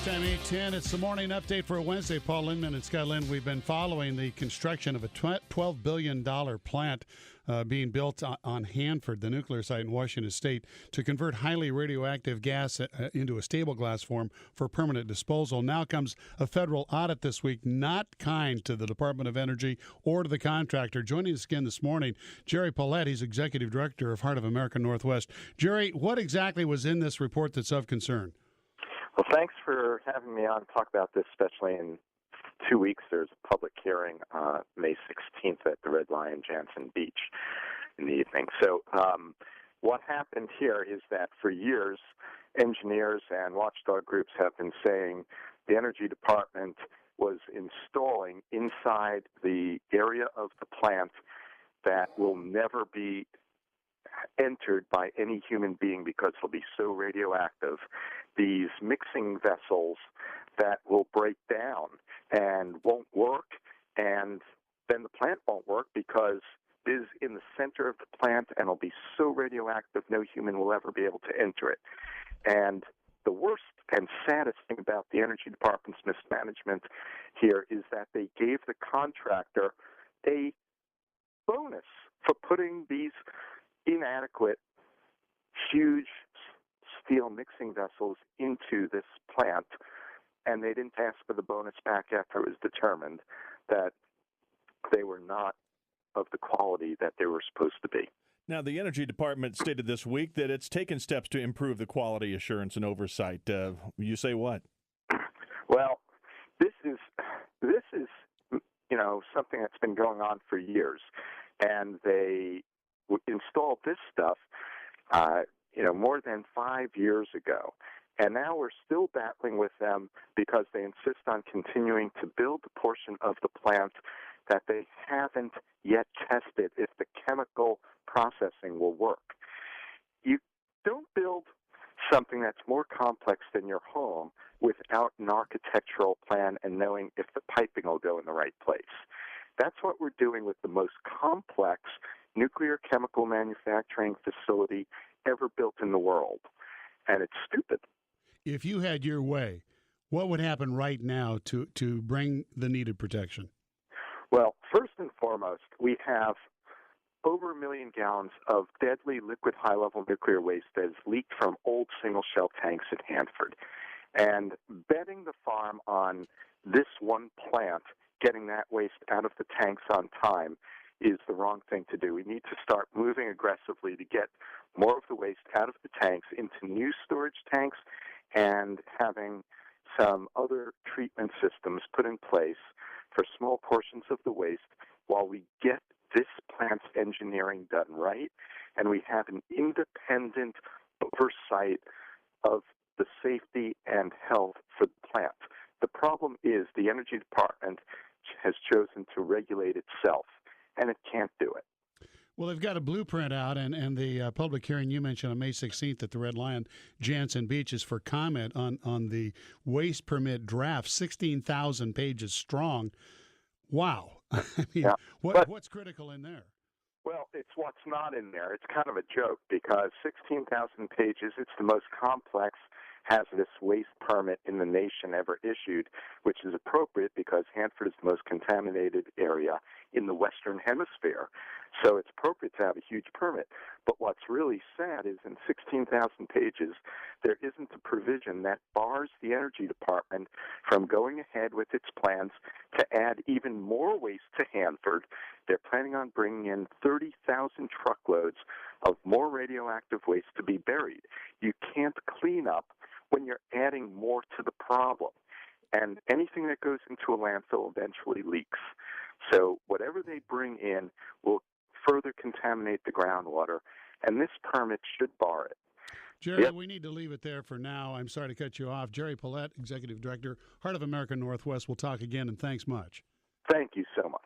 Time 8:10. It's the morning update for Wednesday. Paul Lindman and Scott Lind. We've been following the construction of a $12 billion plant being built on Hanford, the nuclear site in Washington State, to convert highly radioactive gas into a stable glass form for permanent disposal. Now comes a federal audit this week, not kind to the Department of Energy or to the contractor. Joining us again this morning, Jerry Paulette. He's Executive Director of Heart of America Northwest. Jerry, what exactly was in this report that's of concern? Well, thanks for having me on to talk about this, especially in 2 weeks. There's a public hearing May 16th at the Red Lion Jansen Beach in the evening. So what happened here is that for years, engineers and watchdog groups have been saying the Energy Department was installing inside the area of the plant that will never be entered by any human being because it'll be so radioactive, these mixing vessels that will break down and won't work, and then the plant won't work because it is in the center of the plant and it'll be so radioactive no human will ever be able to enter it. And the worst and saddest thing about the Energy Department's mismanagement here is that they gave the contractor a bonus for putting these inadequate, huge steel mixing vessels into this plant, and they didn't ask for the bonus back after it was determined that they were not of the quality that they were supposed to be. Now, the Energy Department stated this week that it's taken steps to improve the quality assurance and oversight. You say what? Well, this is something that's been going on for years, and they installed this stuff, more than 5 years ago. And now we're still battling with them because they insist on continuing to build the portion of the plant that they haven't yet tested if the chemical processing will work. You don't build something that's more complex than your home without an architectural plan and knowing if the piping will go in the right place. That's what we're doing with the most complex nuclear chemical manufacturing facility ever built in the world. And it's stupid. If you had your way, what would happen right now to bring the needed protection? Well, first and foremost, we have over 1 million gallons of deadly liquid high-level nuclear waste that is leaked from old single-shell tanks at Hanford. And betting the farm on this one plant getting that waste out of the tanks on time is the wrong thing to do. We need to start moving aggressively to get more of the waste out of the tanks into new storage tanks and having some other treatment systems put in place for small portions of the waste while we get this plant's engineering done right and we have an independent oversight of the safety and health for the plant. The problem is the Energy Department has chosen to regulate itself, and it can't do it. Well, they've got a blueprint out, and the public hearing you mentioned on May 16th at the Red Lion Jansen Beach is for comment on the waste permit draft, 16,000 pages strong. Wow. I mean, yeah. What's critical in there? Well, it's what's not in there. It's kind of a joke because 16,000 pages, it's the most complex hazardous waste permit in the nation ever issued, which is appropriate because Hanford is the most contaminated area in the Western Hemisphere. So it's appropriate to have a huge permit. But what's really sad is in 16,000 pages, there isn't a provision that bars the Energy Department from going ahead with its plans to add even more waste to Hanford. They're planning on bringing in 30,000 truckloads of more radioactive waste to be buried. You can't clean up when you're adding more to the problem. And anything that goes into a landfill eventually leaks. So whatever they bring in will further contaminate the groundwater, and this permit should bar it. Jerry, we need to leave it there for now. I'm sorry to cut you off. Jerry Paulette, Executive Director, Heart of America Northwest. We'll talk again, and thanks much. Thank you so much.